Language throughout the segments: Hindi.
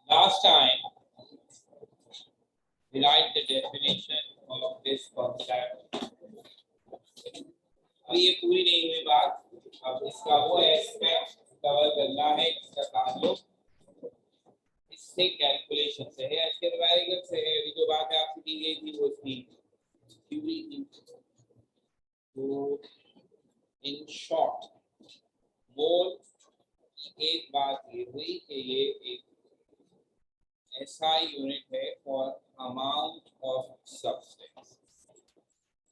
Last time, we write the definition of this concept. अभी ये पूरी नहीं हुई बात, अब इसका वो एस्पेक्ट कवर करना है जिसका ताल्लुक इससे कैलकुलेशन से है, इसके न्यूमेरिकल से है। अभी जो बात है आपसे की गई थी वो थी थ्योरी की। तो इन शॉर्ट मोल की एक बात ये हुई कि ये एक ऐसा यूनिट है फॉर अमाउंट ऑफ सब्सटेंस।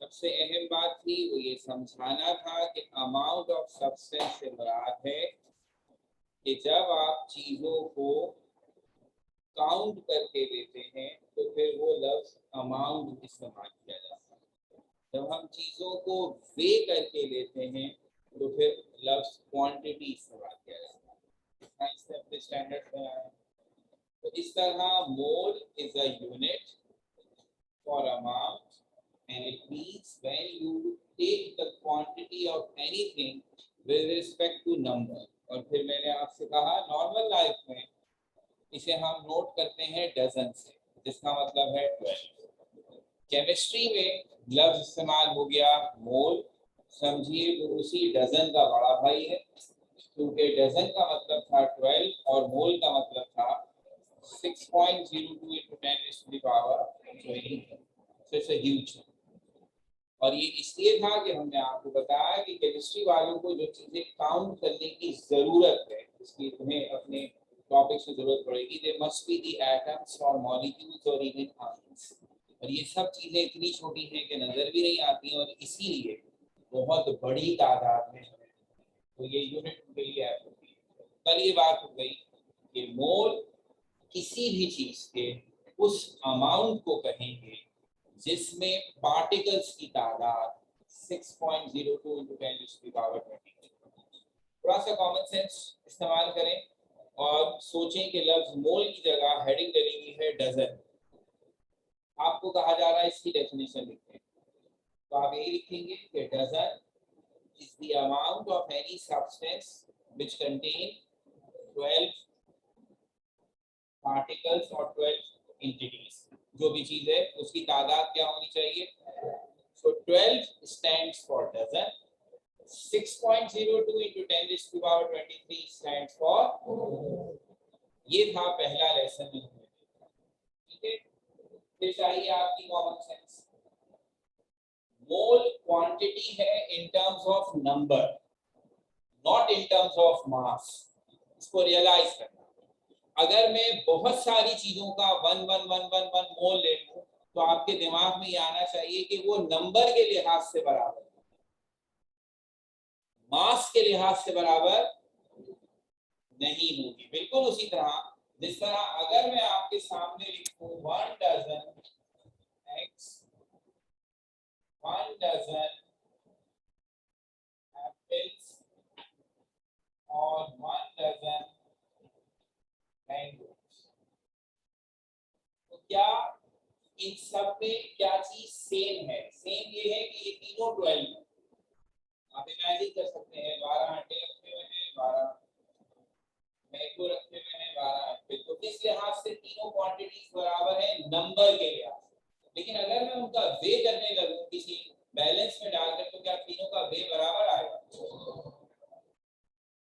सबसे अहम बात थी वो ये समझाना था कि अमाउंट ऑफ सब्सटेंस से मुराद है कि जब आप चीजों को काउंट करके लेते हैं तो फिर वो लफ्ज अमाउंट इस्तेमाल किया जाता है। जब हम चीजों को वे करके लेते हैं तो फिर लफ्ज क्वांटिटी इस्तेमाल किया जाता है। साइंस में अपने स्टैंडर्ड में आया। तो इस तरह mole is a unit for amount and it means when you take the quantity of anything with respect to number। और फिर मैंने आपसे कहा नॉर्मल लाइफ में इसे हम नोट करते हैं डजन से, जिसका मतलब है 12। केमिस्ट्री में लफ्ज इस्तेमाल हो गया मोल, समझिए वो उसी डजन का बड़ा भाई है, क्योंकि डजन का मतलब था 12 और मोल का मतलब था 6.02 into 10 raised to the power 20। So it's a huge। और ये इसलिए था कि हमने आपको बताया कि केमिस्ट्री वालों को जो चीजें काउंट करने की जरूरत है, इसकी तुम्हें अपने टॉपिक से जरूरत पड़ेगी, they must be the atoms और मॉलिक्यूल्स और इवन आयंस। और ये सब चीजें इतनी छोटी हैं कि नजर भी नहीं आती, और इसीलिए बहुत बड़ी तादाद में है। तो ये यूनिट उनके लिए ऐड होती है। कल ये बात हो गई कि मोल किसी भी चीज के उस अमाउंट को कहेंगे जिसमें पार्टिकल्स की तादाद 6.02 into 10 raised to the power 20। थोड़ा सा कॉमन सेंस इस्तेमाल करें और सोचें कि लफ्ज मोल की जगह हेडिंग डली हुई है डजन। आपको कहा जा रहा है इसकी डेफिनेशन लिखें, तो आप यही लिखेंगे कि dozen is the amount of any substance which contain 12 particles और 12 एंटिटीज। जो भी चीज है उसकी तादाद क्या होनी चाहिए। So 12 stands for dozen, 6.02 into 10 raised to the power 23 stands for. ये था पहला लेसन में। ठीक है, फिर चाहिए आपकी कॉमन सेंस। मोल क्वांटिटी है in terms of number, not in terms of mass. इसको रियलाइज करना। अगर मैं बहुत सारी चीजों का 1 मोल ले लूं तो आपके दिमाग में ये आना चाहिए कि वो नंबर के लिहाज से बराबर, मास के लिहाज से बराबर नहीं होगी। बिल्कुल उसी तरह जिस तरह अगर मैं आपके सामने लिखूं 1 डजन एक्स, 1 डजन एप्पल्स और 1 डजन मैंगोस, तो क्या इन सब में क्या चीज सेम है। सेम ये है कि ये तीनों 12 है। आप इमेजिन कर सकते हैं 12 अंडे रखे हुए हैं, 12 मैंगो रखे हुए हैं, 12 एप्पल। तो किस लिहाज से तीनों क्वांटिटीज बराबर है, नंबर के लिहाज से। लेकिन अगर मैं उनका वे करने लगूं किसी बैलेंस में डालकर, तो क्या तीनों का वे बराबर आएगा।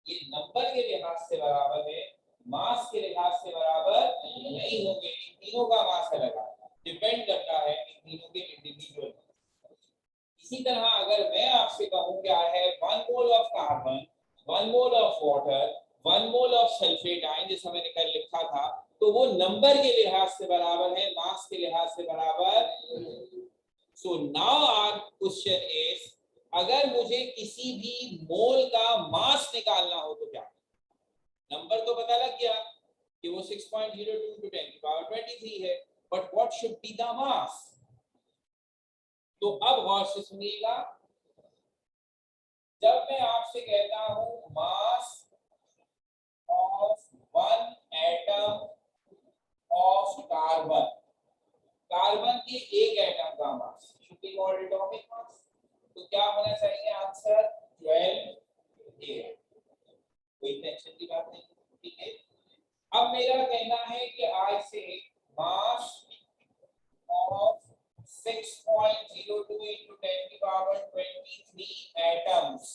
ये नंबर के लिहाज से बराबर है, मास के लिहाज से बराबर नहीं होंगे। इन तीनों का मास अलग है, डिपेंड करता है इन तीनों के इंडिविजुअल। इसी तरह अगर मैं आपसे कहूं क्या है 1 mole of carbon, 1 mole of water, 1 mole of sulphate ion, जैसा मैंने कल लिखा था, तो वो नंबर के लिहाज से बराबर है, मास के लिहाज से बराबर। So now our question is, अगर मुझे किसी भी मोल का मास निकालना हो तो क्या। नंबर तो पता लग गया कि वो 6.02 into 10 की पावर 23 है, but what should be the mass. तो अब गौर से सुनिएगा, जब मैं आपसे कहता हूं mass of 1 atom of carbon, carbon के एक एटम का मास should be called atomic mass, तो क्या होना चाहिए आंसर 12 A। कोई टेंशन की बात नहीं, ठीक है। अब मेरा कहना है कि आज से मास of 6.02 into 10 की पावर 23 atoms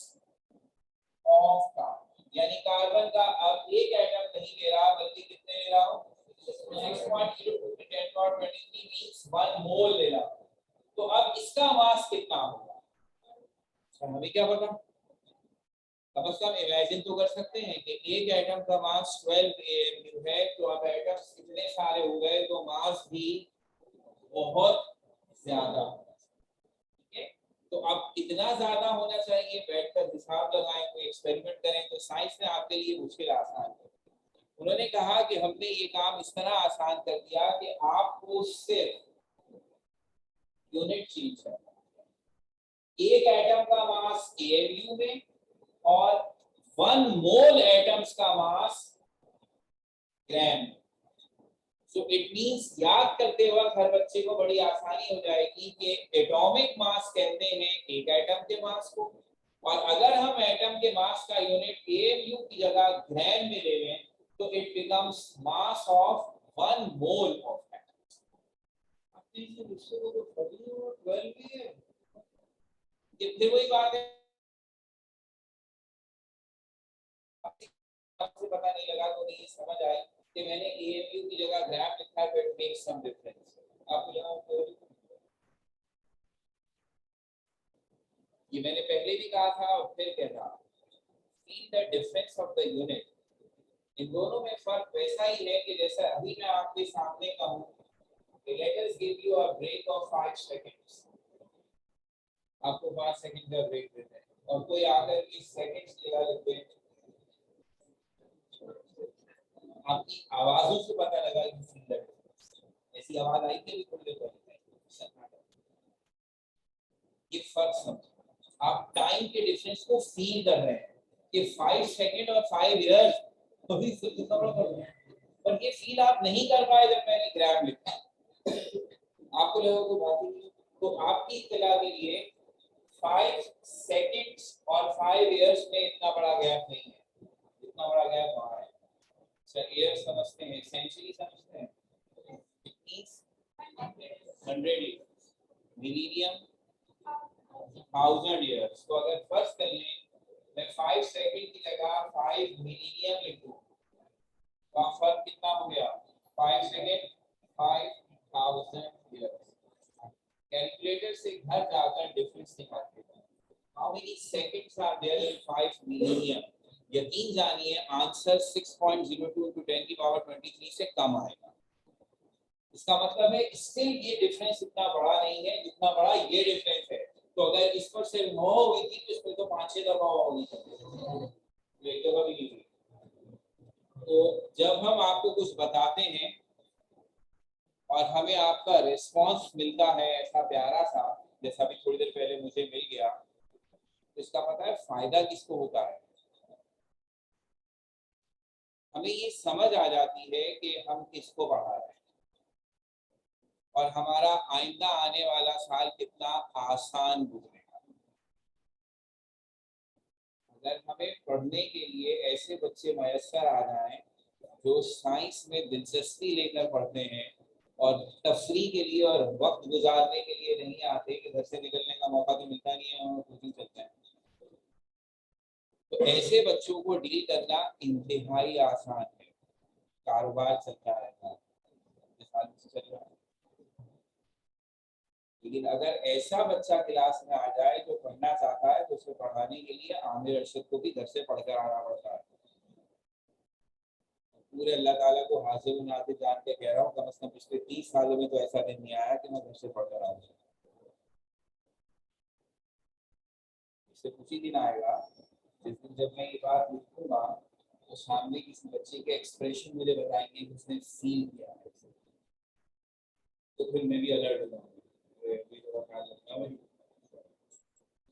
of carbon, यानी कार्बन का अब एक एटम नहीं ले रहा बल्कि कितने ले रहा हूं 6.02 into 10 power 23 means 1 मोल ले रहा हूं। तो अब इसका मास कितना होगा, हमें क्या पता, कम से कम इमेजिन तो कर सकते हैं कि एक एटम का मास 12 AMU है, तो अब एटम्स कितने सारे हो गए, तो मास भी बहुत ज्यादा, ठीक है। तो अब इतना ज्यादा होना चाहिए, बैठकर हिसाब लगाएं, कोई एक्सपेरिमेंट करें, तो साइंस ने आपके लिए मुश्किल आसान कर, उन्होंने कहा कि हमने ये काम इस तरह आसान कर दिया कि आपको सिर्फ यूनिट चेंज करना, एक एटम का मास AMU में और 1 मोल एटम्स का mass gram. So it means याद करते वक्त हर बच्चे को बड़ी आसानी हो जाएगी कि एटॉमिक मास कहते हैं एक एटम के मास को, और अगर हम एटम के मास का यूनिट AMU की जगह ग्राम में ले लें तो it becomes mass of 1 mole of atom. अपने इसे दूसरे को तो 14 और 12 भी है, ये फिर वही बात है, आपसे पता नहीं लगा तो नहीं समझ आए कि मैंने AMU की जगह ग्राम लिखा है, तो इट मेक्स सम डिफरेंस। आपको लगा ये मैंने पहले भी कहा था और फिर कहता, see the difference of the unit, इन दोनों में फर्क वैसा ही है कि जैसे अभी मैं आपके सामने कहूं कि let us give you a break of 5 seconds, आपको 5 सेकंड का ब्रेक देते हैं और कोई आकर के सेकंड्स लगा देते हैं, आपकी आवाजों से पता लगा कि सी द डिफरेंस, ऐसी आवाज आई थी थोड़ी देर पहले, ये फर्क समझो, आप टाइम के डिफरेंस को फील कर रहे हैं कि 5 सेकंड और 5 इयर्स अभी कितना बड़ा फर्क है, पर ये फील आप नहीं कर पाए जब मैंने ग्राम लिखा, आपको लगा कोई बात ही नहीं। तो आपकी इत्तला के लिए 5 सेकंड्स और 5 इयर्स में इतना बड़ा गैप नहीं है, इतना बड़ा गैप वहां है। सर ईयर समझते हैं, सेंचुरी समझते हैं, 100 इयर्स, मिलीनियम 1000 इयर्स। तो अगर फर्स्ट कर लें मैं 5 सेकंड की जगह 5 मिलीनियम लिखूं, तो फर्क कितना हो गया, 5 सेकंड 5000 इयर्स। कैलकुलेटर से घर जाकर डिफरेंस निकालते हैं, how many seconds are there in 5 millennium, यकीन जानिए आंसर 6.02 into 10 की पावर 23 से कम आएगा। इसका मतलब है स्टिल ये डिफरेंस इतना बड़ा नहीं है जितना बड़ा ये डिफरेंस है। तो अगर इस पर से 9 हुई थी तो इस पर तो 5-6 दफा होनी चाहिए, तो एक दफा भी नहीं हुई। तो जब हम आपको कुछ बताते हैं और हमें आपका रिस्पांस मिलता है ऐसा प्यारा सा, जैसा भी थोड़ी देर पहले मुझे मिल गया, तो इसका पता है फायदा किसको होता है, हमें ये समझ आ जाती है कि हम किसको पढ़ा रहे हैं और हमारा आइंदा आने वाला साल कितना आसान गुजरेगा। अगर हमें पढ़ने के लिए ऐसे बच्चे मयस्सर आ जाएं जो साइंस में दिलचस्पी लेकर पढ़ते हैं और तफरी के लिए और वक्त गुजारने के लिए नहीं आते कि घर से निकलने का मौका तो मिलता नहीं है और कोचिंग चलते हैं, तो ऐसे बच्चों को डील करना इंतहाई आसान है, कारोबार चलता रहता है, चल रहा है। लेकिन अगर ऐसा बच्चा क्लास में आ जाए जो पढ़ना चाहता है तो उसे पढ़ाने के लिए आमिर अरशद को भी घर से पढ़कर आना पड़ता है। पूरे अल्लाह ताला को हाजिर नाज़िर जान के कह रहा हूँ, कम से कम पिछले 30 सालों में तो ऐसा दिन नहीं आया कि मैं घर से पढ़कर आऊँ। इससे कुछ ही दिन आएगा जिस दिन जब मैं ये बात लिखूंगा तो सामने किसी बच्चे के एक्सप्रेशन मुझे बताएंगे कि उसने फील किया है, तो फिर मैं भी अलर्ट हो जाऊंगा,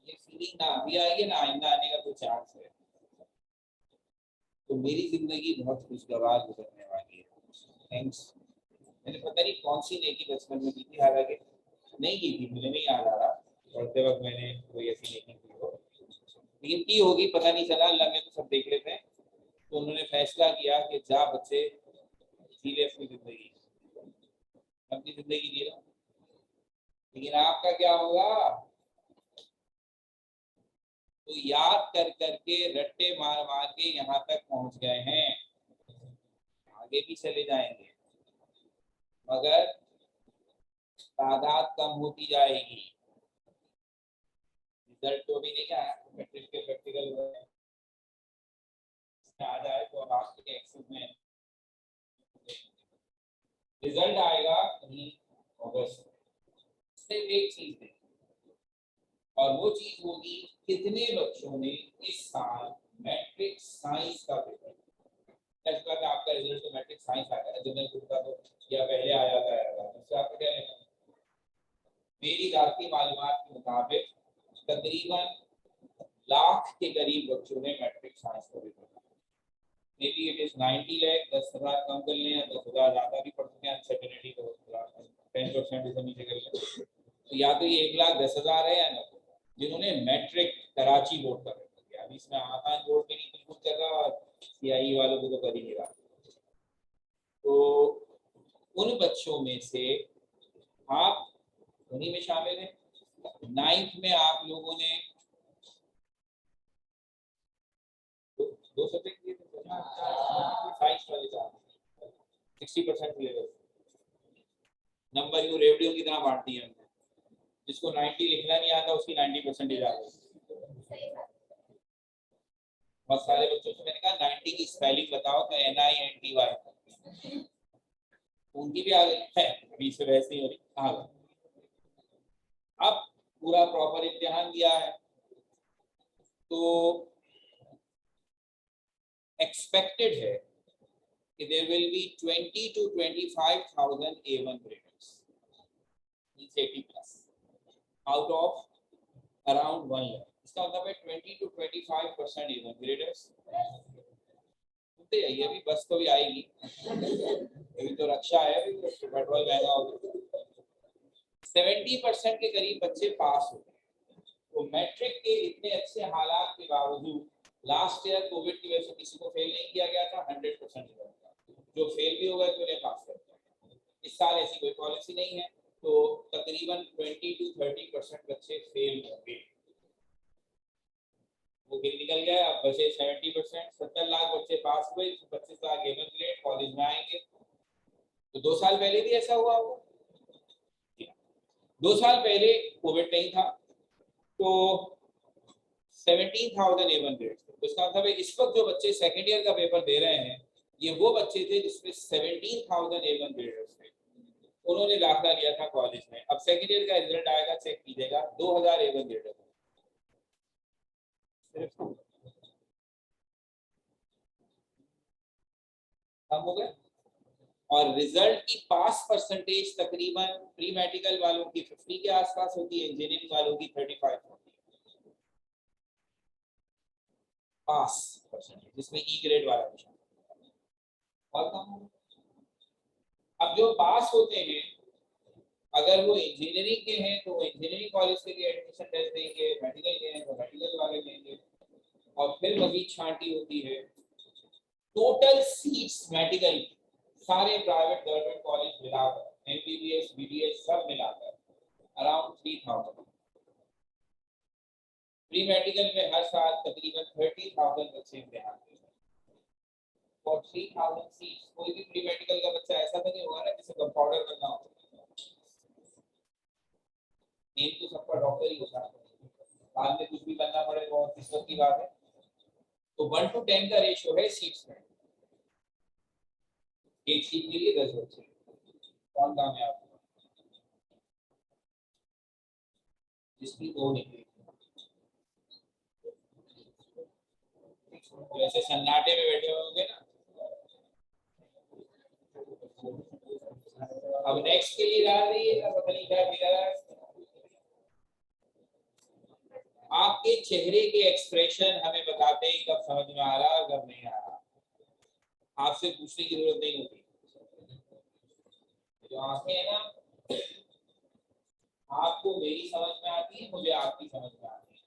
ये फीलिंग ना अभी आएगी ना आइंदा आने का कोई चांस है। तो मेरी जिंदगी बहुत खुशगवार गुजरने वाली है। थैंक्स। मैंने पता नहीं कौन सी नेकी बचपन में की थी, हालांकि नहीं की थी, मुझे नहीं याद आ रहा पढ़ते वक्त मैंने कोई ऐसी नेकी की हो, लेकिन की होगी, पता नहीं चला। अल्लाह में तो सब देख लेते हैं। तो उन्होंने फैसला किया कि जा बच्चे जी ले अपनी जिंदगी, अपनी जिंदगी जी लो। लेकिन आपका क्या होगा? तो याद कर करके रट्टे मार मार के यहाँ तक पहुंच गए हैं, आगे भी चले जाएंगे, मगर तादाद कम होती जाएगी। रिजल्ट तो अभी नहीं आया, मैट्रिक के प्रैक्टिकल आ जाए तो अब आपके एक्सेस में रिजल्ट आएगा कहीं अगस्त से। एक चीज है, और वो चीज होगी कितने बच्चों ने इस साल मैट्रिक साइंस का पेपर, आपका रिजल्ट तो मैट्रिक साइंस आ गया, जनरल ग्रुप का तो या पहले आ जाता है, उससे आपको क्या लेना? मेरी जाती मालूमात के मुताबिक तकरीबन लाख के करीब बच्चों ने मैट्रिक साइंस का paper, may be it is 90 lakh, 10,000 कम कर लें या 10,000 ज़्यादा भी पढ़ सकते हैं, अनसर्टेनिटी को 10% से नीचे कर लें, तो या तो ये 1,10,000 है या 90 जिन्होंने मैट्रिक कराची बोर्ड का पेपर दिया। अभी इसमें आसान बोर्ड में नहीं बिल्कुल कर रहा, और सीआई वालों को तो कर ही नहीं रहा। तो उन बच्चों में से आप उन्हीं में शामिल हैं। 9th में आप लोगों ने दो सब्जेक्ट दिए थे, साइंस वाले 60% सिलेबस, नंबर यूं रेवड़ियों की तरह बांट दिए हमने। जिसको 90 लिखना नहीं आता उसकी 90% आ गई। बहुत सारे बच्चों से मैंने कहा 90 की स्पेलिंग बताओ, तो NINTY, उनकी भी आ गई है, अभी से वैसे ही हो रही आ गई। अब पूरा प्रॉपर इम्तिहान दिया है, तो एक्सपेक्टेड है कि there will be 20 to 25,000 A1 graders, means 80+ out of around 1 lakh। इसका मतलब है 20 to 25% A1 graders। ये भी बस तो भी आएगी, अभी तो रक्षा है, अभी तो पेट्रोल महंगा हो गया। 70% के करीब बच्चे पास हो गए। तो मैट्रिक के इतने अच्छे हालात के बावजूद लास्ट ईयर कोविड की वजह से किसी को फेल नहीं किया गया था, 100% जो फेल भी हो गए तो उन्हें पास कर दिया। इस साल ऐसी कोई पॉलिसी नहीं है, तो तकरीबन 20 to 30% बच्चे फेल होंगे। वो फिर निकल गया, अब बचे 70%। 70 लाख बच्चे पास हुए, 25 लाख A1 ग्रेड कॉलेज में आएंगे। तो 2 साल पहले भी ऐसा हुआ होगा। 2 साल पहले कोविड नहीं था, तो 17,000 A1 ग्रेड। तो इसका मतलब है इस वक्त जो बच्चे सेकेंड ईयर का पेपर दे रहे हैं, ये वो बच्चे थे जिसमें 17,000 A1 ग्रेडर्स थे, उन्होंने दाखिला लिया था कॉलेज में। अब सेकेंड ईयर का रिजल्ट आएगा, चेक कीजिएगा, 2,000 A1 ग्रेडर कम हो गए। और रिजल्ट की पास परसेंटेज तकरीबन प्री मेडिकल वालों की 50 के आसपास होती है, इंजीनियरिंग वालों की 35 होती है पास परसेंटेज, जिसमें ई ग्रेड वाला भी और कम हो। अब जो पास होते हैं, अगर वो इंजीनियरिंग के हैं तो वो इंजीनियरिंग कॉलेज के लिए एडमिशन टेस्ट देंगे, मेडिकल के हैं तो मेडिकल वाले देंगे, और फिर मजीद छांटी होती है। टोटल सीट्स मेडिकल सारे प्राइवेट गवर्नमेंट कॉलेज मिलाकर MBBS BDS सब मिलाकर अराउंड 3,000। प्री मेडिकल में हर साल तकरीबन 30,000 बच्चे इम्तिहान देते हैं और 3,000 सीट्स। कोई भी प्री मेडिकल का बच्चा ऐसा तो नहीं होगा ना जिसे कंपाउंडर बनना हो, एम तो सबका डॉक्टर ही होता है, बाद में कुछ भी बनना पड़े वो किस्मत की बात है। तो 1 to 10 का रेशियो है सीट्स में, एक सीट के लिए 10 बच्चे। कौन कामयाब जिसकी वो निकली, तो ऐसे सन्नाटे में बैठे होंगे ना। अब नेक्स्ट के लिए डाल रही पता नहीं क्या मिला। आपके चेहरे के एक्सप्रेशन हमें बताते हैं कब समझ में आ रहा है कब नहीं आ रहा, आपसे पूछने की जरूरत नहीं होती। जो आंखें है ना, आपको मेरी समझ में आती है, मुझे आपकी समझ में आती है।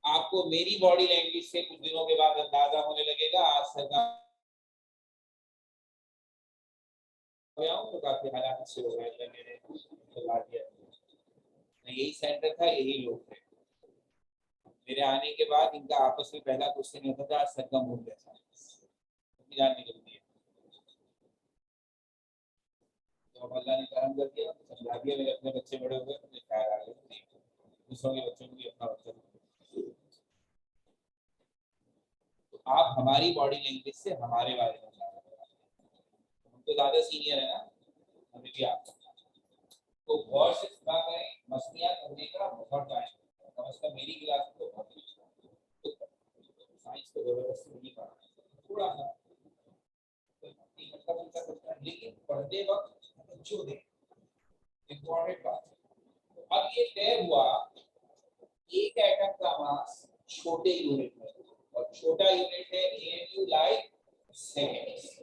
आपको मेरी बॉडी लैंग्वेज से कुछ दिनों के बाद अंदाजा होने लगेगा। आज सर का तो काफी हालात अच्छे हो गए, मैंने करवा दिया। यही सेंटर था, यही लोग थे। मेरे आने के बाद इनका आपस में पहला क्वेश्चन होता था, सर का मूड कैसा है, जान निकलती है। तो अल्लाह ने करम कर दिया, समझा दिया। मेरे अपने बच्चे बड़े हो गए, मुझे ख्याल आ गया दूसरों के बच्चों को भी अपना बच्चा। तो आप हमारी बॉडी लैंग्वेज से हमारे बारे में जाना, हम तो ज्यादा सीनियर है ना, हमें भी आप तो गौर से सुना करें। मसलियात करने का बहुत टाइम है, कम से कम मेरी क्लास में तो बहुत साइंस को जबरदस्ती नहीं पढ़ा, थोड़ा सा मतलब उनका कुछ है, लेकिन पढ़ते वक्त जो दे इम्पोर्टेंट बात है। तो अब ये तय हुआ, एक एटम का मास छोटे यूनिट में, और छोटा यूनिट है AMU लाइक सेकेंड्स।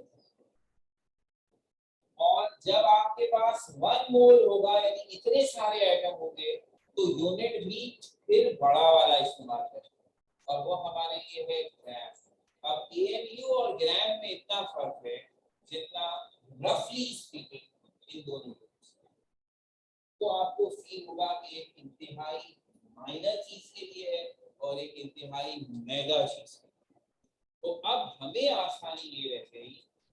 और जब आपके पास 1 मोल होगा, यानी इतने सारे एटम होंगे, तो यूनिट भी फिर बड़ा वाला इस्तेमाल करें, और वो हमारे लिए है ग्राम। अब AMU और ग्राम में इतना फर्क है जितना रफली स्पीकिंग इन दोनों में, तो आपको फील होगा कि एक इंतहाई माइनर चीज के लिए है और एक इंतहाई मेगा चीज के लिए। तो अब हमें आसानी ये रह गई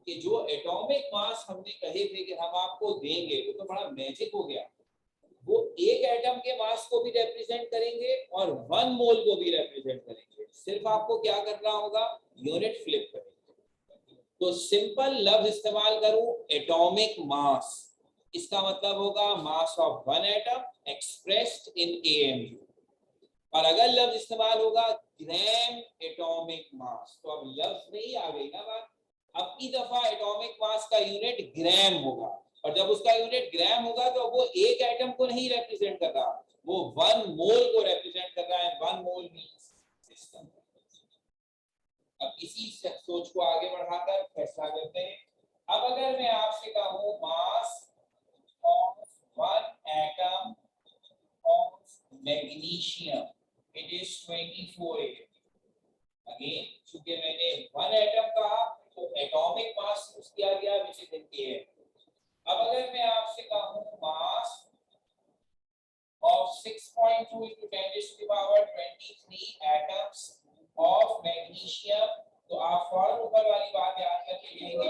कि जो एटॉमिक मास हमने कहे थे कि हम आपको देंगे, वो तो बड़ा मैजिक हो गया। वो एक एटम के मास को भी रिप्रेजेंट करेंगे और 1 मोल को भी रिप्रेजेंट करेंगे। सिर्फ आपको क्या करना होगा, यूनिट फ्लिप करेंगे। तो सिंपल लफ्ज इस्तेमाल करूं, एटॉमिक मास, इसका मतलब होगा mass of 1 atom expressed in AMU। और अगर लफ्ज इस्तेमाल होगा ग्राम एटॉमिक मास, तो अब लफ्ज में ही आ गई ना बात। अब की दफा एटॉमिक मास का यूनिट ग्राम होगा, और जब उसका यूनिट ग्राम होगा तो वो एक एटम को नहीं रिप्रेजेंट कर रहा, वो 1 मोल को रिप्रेजेंट कर रहा है। 1 मोल मींस सिस्टम। अब इसी सोच को आगे बढ़ाकर फैसला करते हैं। अब अगर मैं आपसे कहूं mass of 1 atom of magnesium, it is 24 AU। Again चूंकि मैंने 1 एटम कहा तो एटॉमिक मास यूज किया गया which is in AU। अब अगर मैं आपसे कहूं मास of 6.2 into 10 raised to the power 23 atoms of magnesium, तो आप फौरन ऊपर वाली बात याद करके लिखेंगे।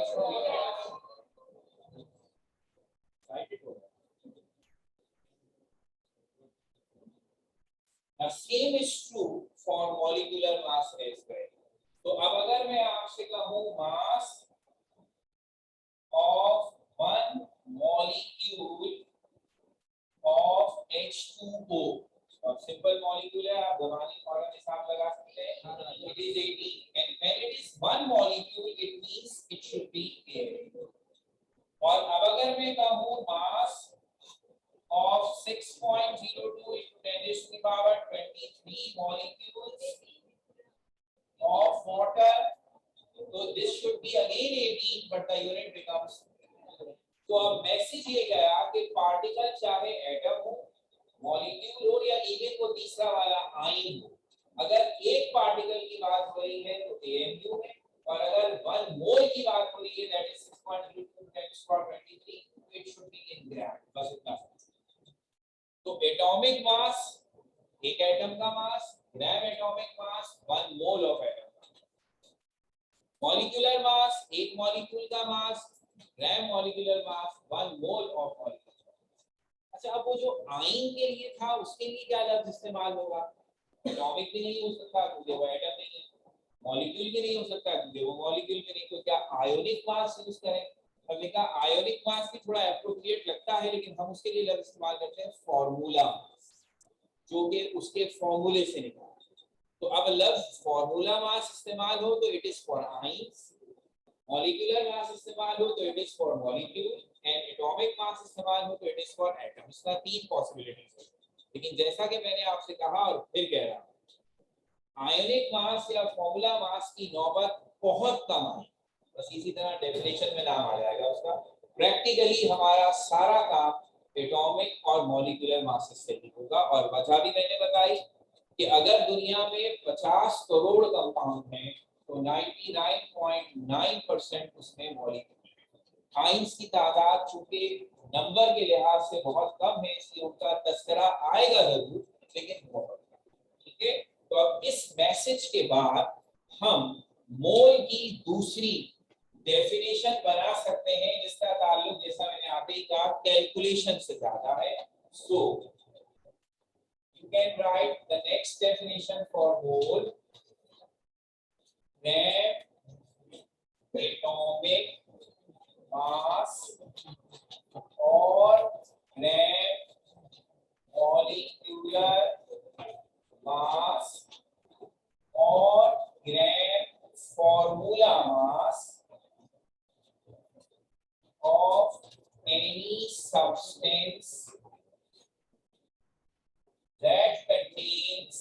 The same is true for molecular mass as well। तो अब अगर मैं आपसे कहूं मास of 1 molecule of H2O, और सिंपल मॉलिक्यूल है, आप जमानी फॉर्मूला हिसाब लगा सकते हैं। It is 18 and when it is 1 molecule it means it should be air। और अब अगर मैं कहूं मास of 6.02 into 10 raised to the power 23 molecules of water, so this should be again 18 but the unit becomes। तो अब मैसेज ये गया कि पार्टिकल चाहे एटम हो, मॉलिक्यूल हो, या इवन को तीसरा वाला आयन हो, अगर एक पार्टिकल की बात हो रही है तो AMU है, और अगर 1 मोल की बात हो रही है that is 6.02 10 to the power 23, it should be in gram. बस इतना। तो एटॉमिक मास, एक एटम का mass, gram atomic mass 1 mole of atom. Molecular mass, एक मॉलिक्यूल का mass, gram molecular mass 1 mole of molecule. अच्छा, अब वो जो आयन के लिए था उसके लिए क्या लफ्ज इस्तेमाल होगा? एटॉमिक भी नहीं हो सकता क्योंकि वो एटम नहीं है, मॉलिक्यूल भी नहीं हो सकता क्योंकि वो मॉलिक्यूल भी नहीं, तो क्या आयोनिक मास यूज करें? अब लिखा आयोनिक मास भी थोड़ा एप्रोप्रिएट लगता है, लेकिन हम उसके लिए लफ्ज इस्तेमाल करते हैं फॉर्मूला मास, जो कि उसके फॉर्मूले से निकला। तो अब लफ्ज फॉर्मूला मास इस्तेमाल हो तो it is for ions, molecular mass इस्तेमाल हो तो it is for molecule, and atomic mass इस्तेमाल हो तो इट इज फॉर एटम। इसका 3 पॉसिबिलिटीज है। लेकिन जैसा कि मैंने आपसे कहा और फिर कह रहा हूं, आयोनिक मास या फॉर्मूला मास की नौबत बहुत कम है। बस इसी तरह डेफिनेशन में नाम आ जाएगा उसका, प्रैक्टिकली हमारा सारा काम एटॉमिक और मॉलिक्यूलर मासेस से ही होगा। और वजह भी मैंने बताई कि अगर दुनिया में 50 करोड़ कंपाउंड हैं तो 99.9% उसमें मॉलिक्यूलर। आइंस की तादाद चूंकि नंबर के लिहाज से बहुत कम है, इसलिए उनका तस्करा आएगा जरूर, लेकिन बहुत कम। ठीक है, तो अब इस मैसेज के बाद हम मोल की दूसरी डेफिनेशन बना सकते हैं, जिसका ताल्लुक, जैसा मैंने आगे ही कहा, कैलकुलेशन से ज्यादा है। सो you can write the next definition for mole, gram atomic mass or gram molecular mass or gram formula mass of any substance that contains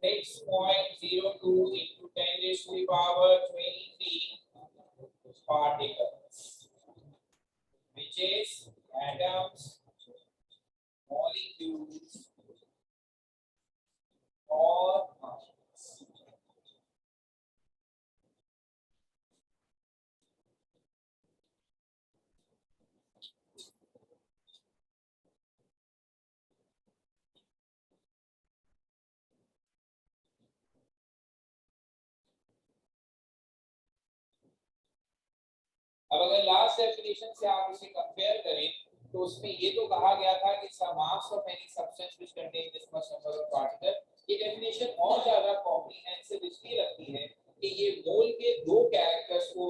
6.02 into 10 raised to the power 23 particles, which is atoms, molecules or masses. अब अगर लास्ट डेफिनेशन से आप इसे कंपेयर करें तो उसमें ये तो कहा गया था कि mass of any substance which contain this much number of particle. ये डेफिनेशन और ज्यादा कॉम्प्रिहेंसिव इसलिए लगती है कि ये मोल के दो कैरेक्टर्स को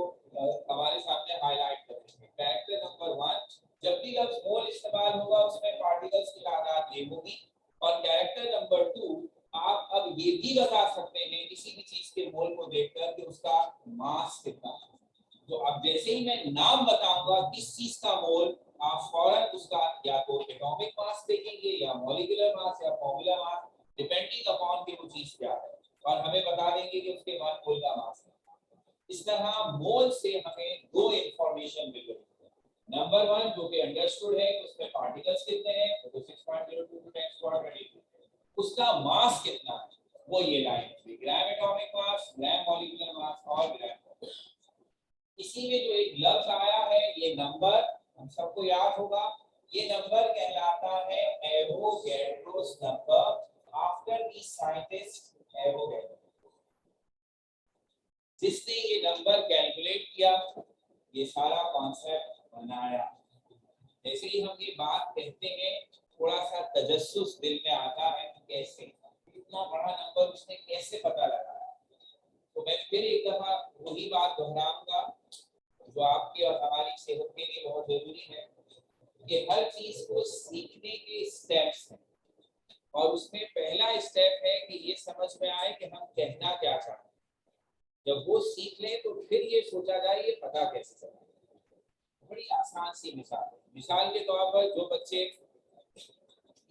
हमारे सामने हाईलाइट करेंगे। कैरेक्टर नंबर 1, जब भी लफ्ज मोल इस्तेमाल होगा उसमें पार्टिकल्स की तादाद ये होगी। और कैरेक्टर नंबर 2, आप अब ये भी बता सकते हैं किसी भी चीज के मोल को देखकर कि उसका मास कितना है। तो अब जैसे ही मैं नाम बताऊंगा किस चीज का मोल, आप फौरन उसका या तो एटॉमिक मास देखेंगे या मॉलिक्यूलर मास या फॉर्मूला मास, डिपेंडिंग अपॉन कि वो चीज क्या है, और हमें बता देंगे कि उसके 1 मोल का मास है। इस तरह मोल से हमें दो इंफॉर्मेशन मिल रही है। नंबर 1 जो कि अंडरस्टूड है, उसमें पार्टिकल्स कितने हैं, तो 6.02 × 10⁻²2। उसका मास कितना है, वो ये लाइन है, ग्राम एटॉमिक मास, ग्राम मॉलिक्यूलर मास और ग्राम। इसी में जो एक लफ्ज आया है, ये नंबर हम सबको याद होगा, ये नंबर कहलाता है Avogadro's number, after the scientist Avogadro, जिसने ये नंबर कैलकुलेट किया, ये सारा कॉन्सेप्ट बनाया। जैसे ही हम ये बात कहते हैं, थोड़ा सा तजस्सुस दिल में आता है, कैसे इतना बड़ा नंबर उसने कैसे पता लगाया। तो मैं फिर एक दफा वही बात दोहराऊंगा जो आपकी और हमारी सेहत के लिए बहुत जरूरी है, कि हर चीज को सीखने के स्टेप्स हैं, और उसमें पहला स्टेप है कि ये समझ में आए कि हम कहना क्या चाहते हैं। जब वो सीख लें तो फिर ये सोचा जाए ये पता कैसे चला। बड़ी आसान सी मिसाल है। मिसाल के तौर पर जो बच्चे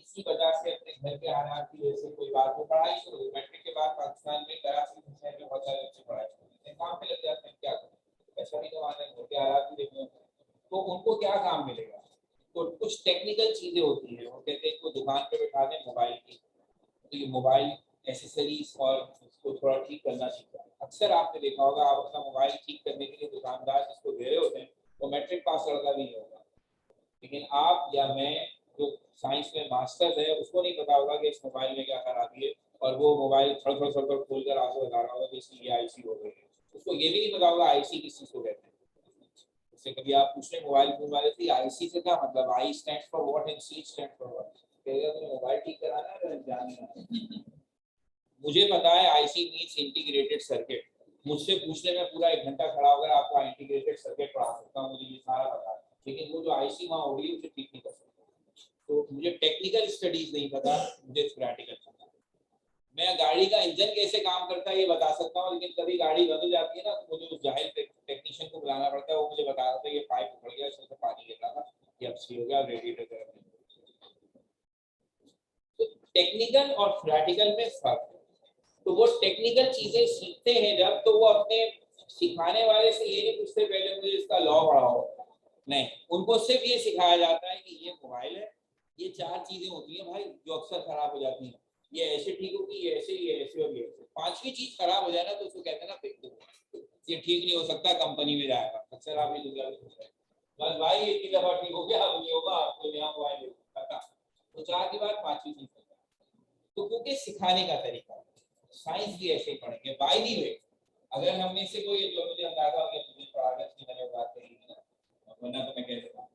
इसी वजह से अपने घर के हालात की वजह से कोई बात हो, पढ़ाई शुरू हो, मैट्रिक के बाद पाकिस्तान में कराची शहर में बहुत सारे बच्चे पढ़ाई शुरू करते हैं, काम पे लग जाते हैं, क्या करें, पैसा भी कमाना है, घर के हालात भी देखने, तो उनको क्या काम मिलेगा। तो कुछ टेक्निकल चीजें होती है, वो कहते हैं इसको दुकान पे बैठा दें मोबाइल की, तो ये मोबाइल एसेसरीज और उसको थोड़ा ठीक करना सीखता है। अक्सर आपने देखा होगा, आप अपना मोबाइल ठीक करने के लिए दुकानदार जिसको दे रहे होते हैं वो मैट्रिक पास लड़का भी नहीं होगा, लेकिन आप या मैं जो साइंस में मास्टर्स है उसको नहीं पता होगा कि इस मोबाइल में क्या खराबी है, और वो मोबाइल थोड़ा थोड़ा खोल कर आपको बता रहा होगा कि इसकी ये आईसी हो गई है। उसको ये भी नहीं पता होगा आईसी किस चीज को कहते हैं। उससे कभी आप पूछे मोबाइल फोन वाले से आईसी से क्या मतलब, I stands for what and C stands for what, कहेगा तुम्हें मोबाइल ठीक कराना है तो जानना है। मुझे पता है आईसी मींस इंटीग्रेटेड सर्किट, मुझसे पूछने में पूरा 1 घंटा खड़ा होकर आपको इंटीग्रेटेड सर्किट पढ़ा सकता हूँ, मुझे ये सारा पता है, लेकिन वो जो आईसी वहाँ हो रही है उसे ठीक नहीं कर सकता। तो मुझे टेक्निकल स्टडीज नहीं पता, मुझे प्रैक्टिकल पता। मैं गाड़ी का इंजन कैसे काम करता है ये बता सकता हूँ, लेकिन कभी गाड़ी बंद हो जाती है ना, तो मुझे उस जाहिल टेक्नीशियन को बुलाना पड़ता है, वो मुझे बता रहा था ये पाइप उखड़ गया, इसमें से पानी गिर रहा था, ये अब सही हो गया, रेडिएटर गर्म है। तो टेक्निकल और प्रैक्टिकल में फर्क है। तो वो टेक्निकल चीजें सीखते हैं जब, तो वो अपने सिखाने वाले से ये नहीं पूछते पहले मुझे इसका लॉ पढ़ाओ, नहीं, उनको सिर्फ ये सिखाया जाता है कि ये मोबाइल है, ये चार चीजें होती हैं भाई जो अक्सर खराब हो जाती हैं, ये ऐसे ठीक होगी, ये ऐसे, ये ऐसे और ये ऐसे। पांचवी चीज खराब हो जाए ना तो उसको कहते हैं ना फेंक दो, ये ठीक नहीं हो सकता, कंपनी में जाएगा। अक्सर आप ये बस भाई एक ही दफा ठीक हो गया, अब नहीं होगा, आपको नया मोबाइल पता। तो चार की बात पांचवी चीज है। तो क्योंकि सिखाने का तरीका, साइंस भी ऐसे ही पढ़ेंगे। बाय द वे, अगर हम में से कोई, जो मुझे अंदाजा हो गया मुझे पढ़ा की मैंने बात कही है ना, वरना तो मैं कह देता हूँ,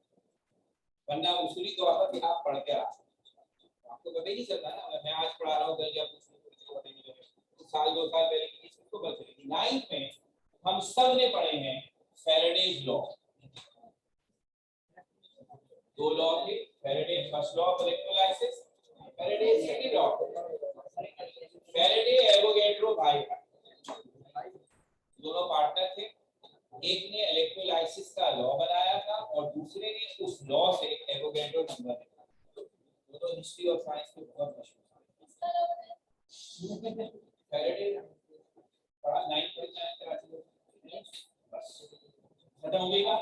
वरना उसूली तौर पर भी आप पढ़ के आ सकते हैं, आपको पता ही नहीं चलता ना। अगर मैं आज पढ़ा रहा हूँ कल क्या पूछ पता नहीं चलेगा, तो साल 2 साल पहले की चीज को पता चलेगी। 9th में हम सब ने पढ़े हैं फैराडेज लॉ, दो लॉ थे, Faraday first law of electrolysis, Faraday second law. Faraday Avogadro भाई दोनों पार्टनर थे, एक ने इलेक्ट्रोलाइसिस का लॉ बनाया था और दूसरे ने उस लॉ से एवोगैड्रो नंबर निकाला। दोनों हिस्ट्री और साइंस में बहुत मशहूर हैं। फैराडे पढ़ा 9th में कराची, बस खत्म हो गई बात।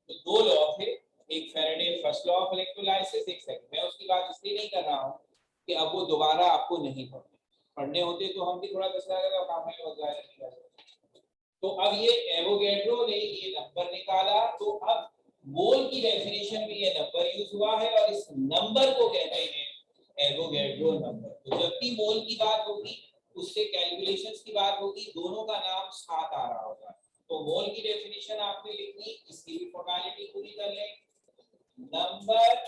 तो दो लॉ थे, एक Faraday first law of electrolysis, एक सेकंड। मैं उसकी बात इसलिए नहीं कर रहा हूँ कि अब वो दोबारा आपको नहीं पढ़ने होते, तो हम भी थोड़ा दसरा लगा काम में वगैरह। तो अब ये एवोगैड्रो ने ये नंबर निकाला, तो अब मोल की डेफिनेशन में ये नंबर यूज हुआ है और इस नंबर को कहते हैं एवोगैड्रो नंबर। तो जब भी मोल की बात होगी, उससे कैलकुलेशंस की बात होगी, दोनों का नाम साथ आ रहा होगा। तो मोल की डेफिनेशन आपने लिखनी, इसकी भी फॉर्मेलिटी पूरी कर लें। Number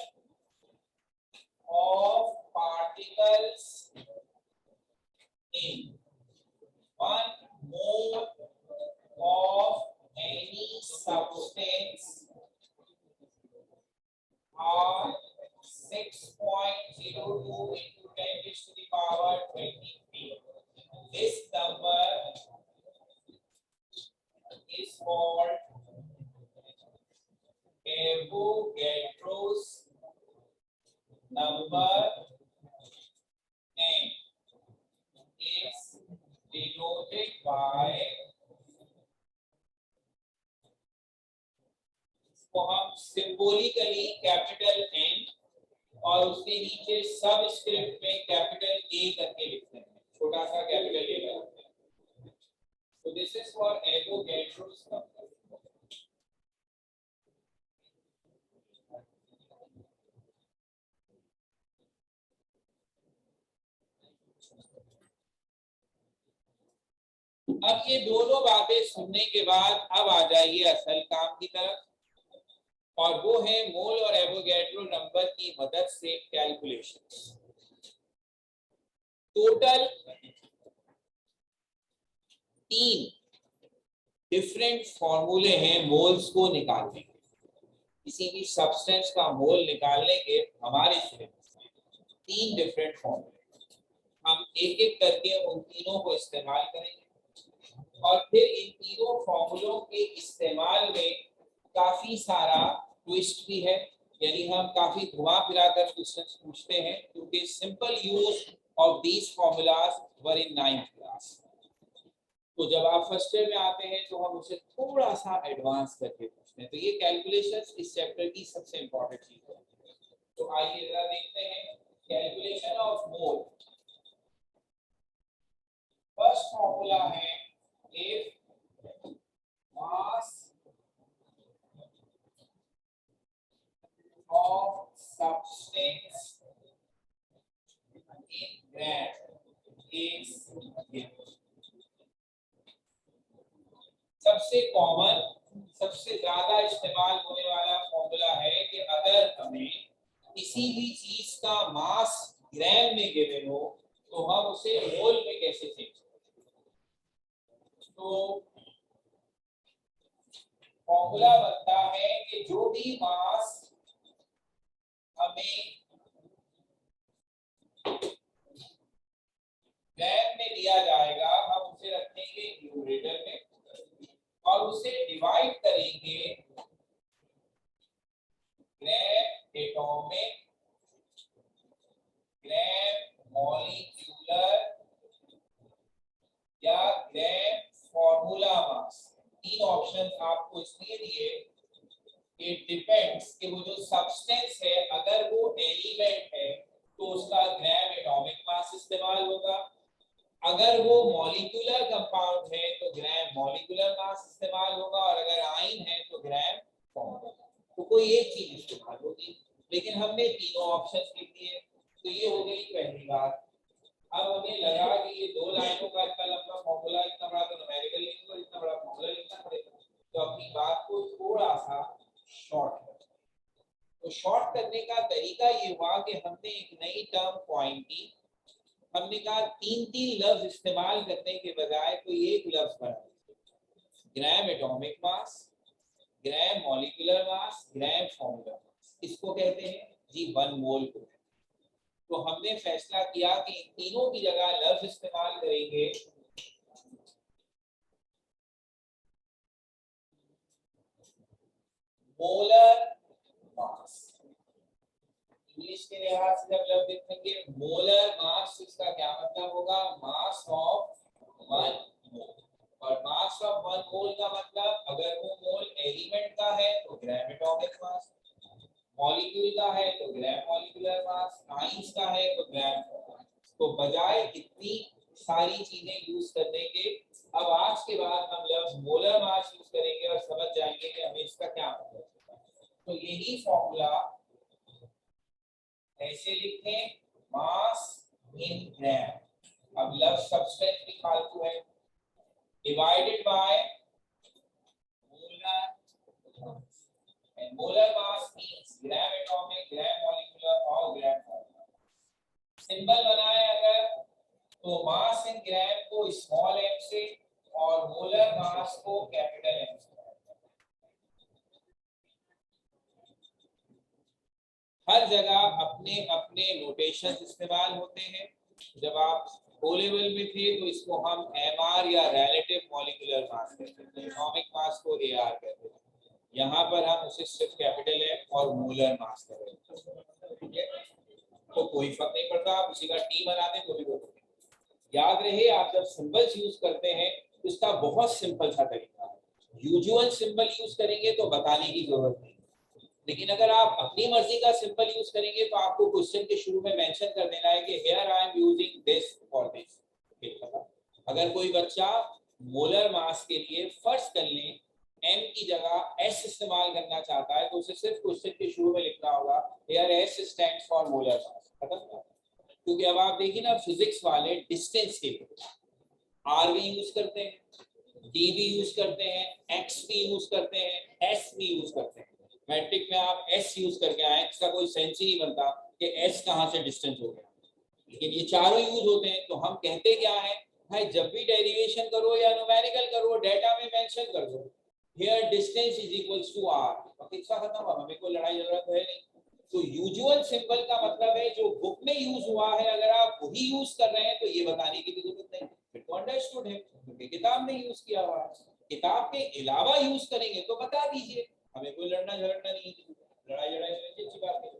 of particles in 1 mole of any substance are 6.02 into 10 raised to the power 23. This number is called Avogadro's number and is denoted by, तो हम सिंबॉलिकली कैपिटल N और उसके नीचे सब स्क्रिप्ट में कैपिटल A करके लिखते हैं, छोटा सा कैपिटल A लगाते हैं। तो this is for Avogadro's number. अब ये दोनों बातें सुनने के बाद अब आ जाइए असल काम की तरफ, और वो है मोल और एवोगैड्रो नंबर की मदद से कैलकुलेशंस। टोटल 3 डिफरेंट फॉर्मूले हैं मोल्स को निकालने के। किसी भी सब्सटेंस का मोल निकालने के हमारे सिलेबस में 3 डिफरेंट फॉर्मूले, हम एक एक करके उन तीनों को इस्तेमाल करेंगे। और फिर इन तीनों फॉर्मूलों के इस्तेमाल में काफी सारा ट्विस्ट भी है, यानी हम काफी घुमा फिरा कर क्वेश्चंस पूछते हैं, क्योंकि simple use of these formulas were in 9th class. तो जब आप फर्स्ट ईयर में आते हैं तो हम उसे थोड़ा सा एडवांस करके पूछते हैं। तो ये कैलकुलेशंस इस चैप्टर की सबसे इंपॉर्टेंट चीज है। तो आइए जरा देखते हैं calculation of mole. First formula है if mass of substance in gram is given। सबसे कॉमन, सबसे ज्यादा इस्तेमाल होने वाला फॉर्मूला है कि अगर हमें किसी भी चीज का मास ग्राम में गिवन हो तो हम उसे मोल में कैसे चेंज करें। तो फॉर्मूला बनता है कि जो भी मास हमें ग्राम में दिया जाएगा हम उसे रखेंगे न्यूमरेटर में और उसे डिवाइड करेंगे ग्राम एटॉमिक, ग्राम मॉलिक्यूलर या ग्राम फॉर्मूला मास, तीन ऑप्शंस आपको इसलिए दिए, इट डिपेंड्स कि वो जो सब्सटेंस है अगर वो एलिमेंट है तो उसका ग्राम एटॉमिक मास इस्तेमाल होगा, अगर वो मॉलिक्यूलर कंपाउंड है तो ग्राम मॉलिक्यूलर मास इस्तेमाल होगा, और अगर आयन है तो ग्राम फॉर्मूला, तो कोई एक चीज इस्तेमाल होगी। लेकिन हमने तीनों ऑप्शंस लिख दिए, तो ये हो गई पहली बात। अब हमें लगा कि ये दो लाइनों का इतना लंबा फॉर्मूला, इतना बड़ा तो न्यूमेरिकल लिखूंगा, इतना बड़ा फॉर्मूला लिखना पड़ेगा, तो अपनी बात को थोड़ा सा शॉर्ट कर। तो शॉर्ट करने का तरीका ये हुआ कि हमने एक नई टर्म कॉइन की, हमने कहा तीन तीन लफ्ज इस्तेमाल करने के बजाय कोई एक लफ्ज बना, ग्राम एटॉमिक मास, ग्राम मॉलिक्यूलर मास, ग्राम फॉर्मूला मास, इसको कहते हैं जी 1 मोल को। तो हमने फैसला किया कि इन तीनों की जगह लफ्ज इस्तेमाल करेंगे मोलर मास। इंग्लिश के लिहाज से जब लफ्ज लिखेंगे मोलर मास, इसका क्या मतलब होगा, मास ऑफ 1 मोल। और मास ऑफ 1 मोल का मतलब अगर वो मोल एलिमेंट का है तो ग्राम एटॉमिक मास, मॉलिक्यूल का है तो ग्राम मॉलिक्यूलर मास, आयंस का है तो ग्राम। तो बजाय इतनी सारी चीजें यूज करने के, अब आज के बाद हम लफ्ज मोलर मास यूज करेंगे और समझ जाएंगे कि हमें इसका क्या मतलब है। तो यही फॉर्मूला ऐसे लिखें, मास इन ग्राम। अब लफ्ज सब्सटेंस भी फालतू है, divided by molar, and molar mass means gram atomic, gram molecular और gram formula। सिंबल बनाए अगर तो मास इन ग्राम को स्मॉल m से और मोलर मास को कैपिटल M से। हर जगह अपने अपने नोटेशन इस्तेमाल होते हैं। जब आप ओ लेवल में थे तो इसको हम MR या रिलेटिव मॉलिक्यूलर मास कहते थे, एटॉमिक मास को AR कहते थे। यहाँ पर हम उसे सिर्फ कैपिटल M और मोलर मास कहते हैं, ठीक है। तो कोई फर्क नहीं पड़ता, आप उसी का टी बना दें तो भी बोलते हैं। याद रहे आप जब सिंबल्स यूज करते हैं तो इसका बहुत सिंपल सा तरीका है। यूजुअल सिंबल यूज करेंगे तो बताने की जरूरत नहीं, लेकिन अगर आप अपनी मर्जी का सिंबल यूज करेंगे तो आपको क्वेश्चन के शुरू में मेंशन कर देना है कि here I am using this for this. अगर कोई बच्चा मोलर मास के लिए फर्स्ट कर लें m की जगह s इस्तेमाल करना चाहता है तो उसे सिर्फ क्वेश्चन के शुरू में लिखना होगा here s stands for molar mass, खत्म। क्योंकि अब आप देखिए ना फिजिक्स वाले डिस्टेंस के लिए r भी यूज करते हैं, d भी यूज करते हैं, x भी यूज करते हैं, s भी यूज करते हैं। मैट्रिक में आप s यूज करके आए, इसका कोई सेंस ही नहीं बनता कि s कहां से डिस्टेंस हो गया, लेकिन ये चारों यूज होते हैं। तो हम कहते क्या है भाई, जब भी डेरिवेशन करो या न्यूमेरिकल करो डेटा में मेंशन कर दो here distance is equals to r, किस्सा खत्म हुआ, हमें कोई लड़ाई झगड़ा तो है नहीं। तो यूजुअल सिंबल का मतलब है जो बुक में यूज हुआ है, अगर आप वही यूज कर रहे हैं तो ये बताने की भी जरूरत नहीं, फिर तो अंडरस्टूड है क्योंकि किताब में यूज किया हुआ है। किताब के अलावा यूज करेंगे तो बता दीजिए, हमें कोई लड़ना झगड़ना नहीं है, लड़ाई झगड़ा की अच्छी बात नहीं।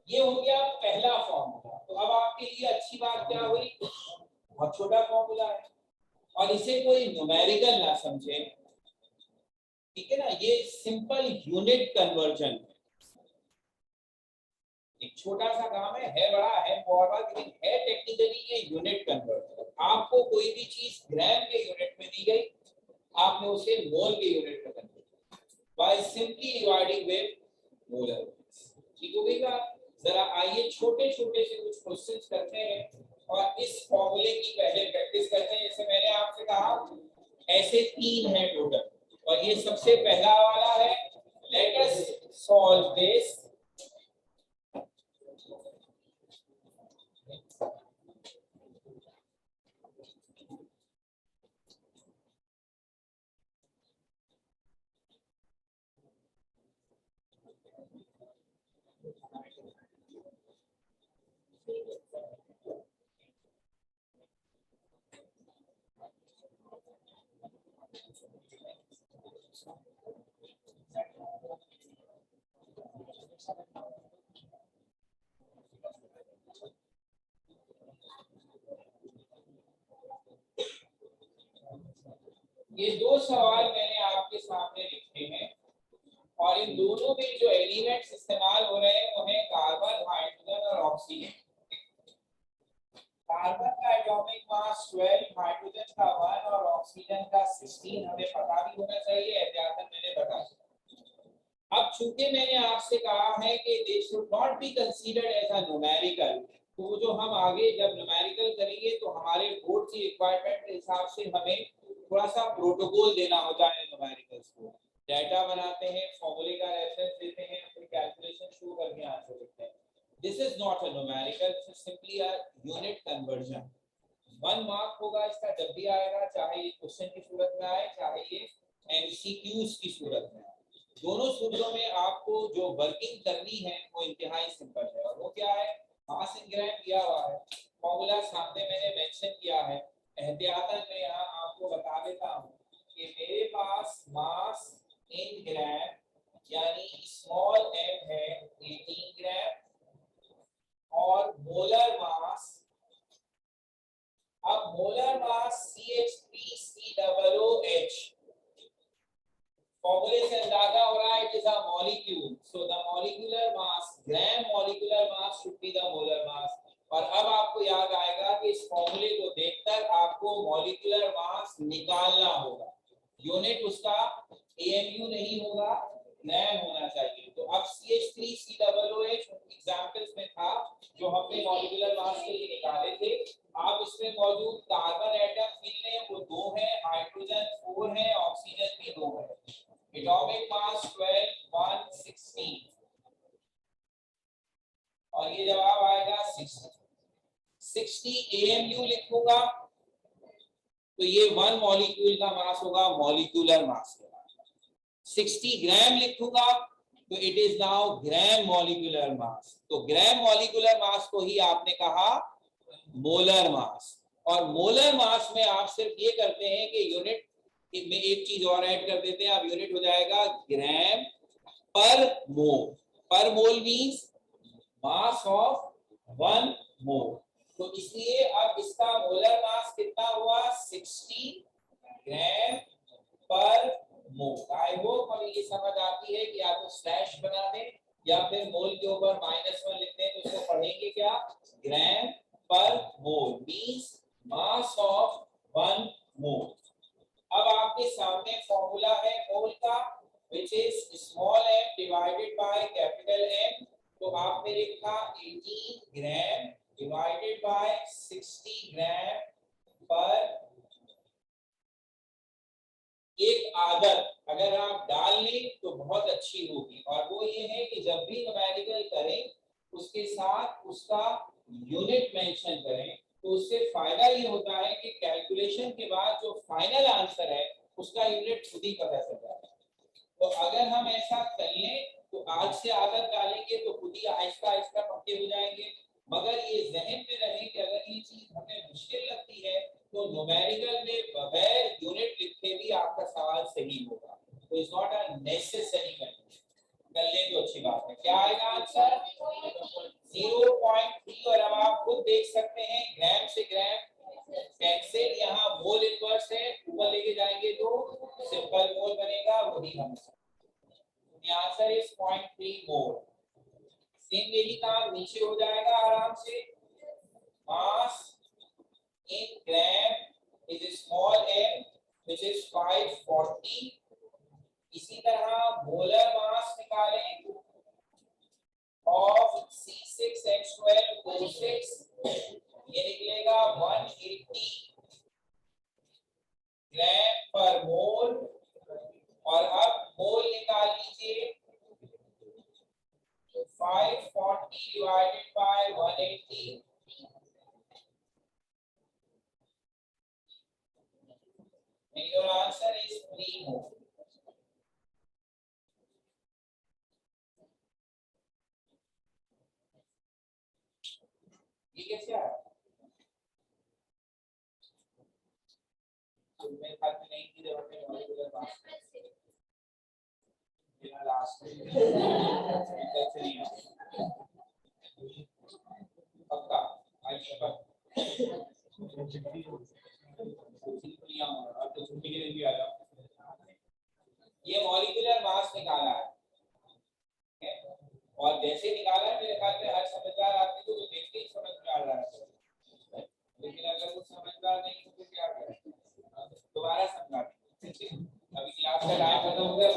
ये हो गया पहला फॉर्मूला। तो अब आपके लिए अच्छी बात क्या हुई, बहुत छोटा फॉर्मूला है और इसे कोई न्यूमेरिकल ना समझे, ठीक है ना। ये सिंपल यूनिट कन्वर्जन है, एक छोटा सा काम है बड़ा है फॉर्मूला, लेकिन है टेक्निकली ये यूनिट कन्वर्जन। आपको कोई भी चीज ग्राम के यूनिट में दी गई, आपने उसे मोल के यूनिट में convert by simply dividing with molar, ठीक हो गई बात। जरा आइए छोटे छोटे से कुछ क्वेश्चंस करते हैं और इस फॉर्मूले की पहले प्रैक्टिस करते हैं। जैसे मैंने आपसे कहा ऐसे तीन है टोटल और ये सबसे पहला वाला है, लेट अस सॉल्व दिस। ये दो सवाल मैंने आपके सामने लिखे हैं और इन दोनों में जो एलिमेंट्स इस्तेमाल हो रहे हैं वो है कार्बन, हाइड्रोजन और ऑक्सीजन। कार्बन का एटॉमिक मास 12, हाइड्रोजन का 1 और ऑक्सीजन का 16 हमें पता भी होना चाहिए, एहतियातन मैंने बता दिया। अब चूंकि मैंने आपसे कहा है कि they should not be considered as a numerical, तो जो हम आगे जब न्यूमेरिकल करेंगे तो हमारे बोर्ड की रिक्वायरमेंट के हिसाब से हमें थोड़ा सा प्रोटोकॉल देना होता है न्यूमेरिकल्स को। डाटा बनाते हैं, फॉर्मूले का रेफरेंस देते हैं, फिर कैलकुलेशन शुरू करके आंसर लिखते हैं। This is not a numerical, this is simply a unit conversion. 1 mark होगा इसका जब भी आएगा, चाहे ये क्वेश्चन की सूरत में आए चाहे ये एमसीक्यूज की सूरत में आए। दोनों सूरतों में आपको जो वर्किंग करनी है वो इंतहाई सिंपल है और वो क्या है, मास इन ग्राम दिया हुआ है, फॉर्मूला सामने मैंने मेंशन किया है। एहतियातन मैं यहाँ आपको बता देता हूँ कि मेरे पास मास इन ग्राम यानी स्मॉल m है 18 ग्राम और मोलर मास, अब मोलर मास CH3COOH, फॉर्मूले से अंदाजा हो रहा है it is a molecule, so the molecular mass, gram molecular mass should be the molar mass. और अब आपको याद आएगा कि इस फॉर्मूले को देखकर आपको मॉलिक्यूलर मास निकालना होगा, यूनिट उसका AMU नहीं होगा, ग्राम होना चाहिए। तो अब CH3COOH एग्जांपल्स में था जो हमने मॉलिक्यूलर मास के लिए निकाले थे। आप इसमें मौजूद कार्बन एटम फिल है वो 2 है, हाइड्रोजन 4 है, ऑक्सीजन भी 2 है। एटॉमिक मास 12, 1, 16 और ये जवाब आएगा 60 AMU लिखूंगा तो ये 1 मॉलिक्यूल का मास होगा मॉलिक्यूलर मास के बाद। 60 ग्राम लिखूंगा तो it is now gram molecular मास। तो ग्राम मॉलिक्यूलर मास को ही आपने कहा मोलर मास, और मोलर मास में आप सिर्फ ये करते हैं कि यूनिट में एक चीज और ऐड कर देते हैं, अब यूनिट हो जाएगा ग्राम पर मोल। पर मोल मींस मास ऑफ 1 मोल, तो इसलिए अब इसका मोलर मास कितना हुआ 60 ग्राम पर मोल। आई होप हमें ये समझ आती है कि आप तो स्लैश बना दें या फिर मोल के ऊपर -1 लिख दें तो इसको पढ़ेंगे क्या, ग्राम पर मोल मींस मास ऑफ 1 मोल। अब आपके सामने फॉर्मूला है मोल का which is small m divided by capital M, तो आपने लिखा 18 ग्राम divided by 60 ग्राम पर एक आदत अगर आप डाल लें तो बहुत अच्छी होगी, और वो ये है कि जब भी न्यूमेरिकल करें उसके साथ उसका यूनिट मेंशन करें, तो उससे फायदा ये होता है कि कैलकुलेशन के बाद जो फाइनल आंसर है उसका यूनिट खुद ही पता चल जाता है। तो अगर हम ऐसा कर लें तो आज से आदत डालेंगे तो खुद ही आहिस्ता आहिस्ता पक्के हो जाएंगे, मगर ये जहन में रहे कि अगर ये चीज हमें मुश्किल लगती है तो न्यूमेरिकल में बगैर यूनिट लिखे भी आपका सवाल सही होगा, तो it's not a necessary method. कर ले तो अच्छी बात है। क्या आएगा आंसर 0.3, और अब आप खुद देख सकते हैं ग्राम से ग्राम कैंसिल, यहाँ मोल इनवर्स है, ऊपर लेके जाएंगे तो सिंपल मोल बनेगा, वही हम आंसर इज 0.3 मोल। सेम यही काम नीचे हो जाएगा आराम से, mass in gram is small m which is 540। इसी तरह मोलर मास निकालें ऑफ C6H12O6, ये निकलेगा 180 ग्राम पर मोल, और अब मोल निकाल लीजिए 540 divided by 180, and your answer is 3 मोल। ये कैसे आया, तो मेरे ख्याल में नहीं की जरूरत है मॉलिक्यूलर मास बिना लास्ट में कैसे नहीं है पक्का आज तक सिंपल यहाँ अब तो छुट्टी के दिन भी आ जाओ। और जैसे निकाला है मेरे ख्याल में हर समझदार आदमी को वो देखते ही समझ में आ रहा है, लेकिन अगर वो समझदार नहीं हो तो क्या करें, दोबारा समझा। अभी क्लास का टाइम खत्म हो गया।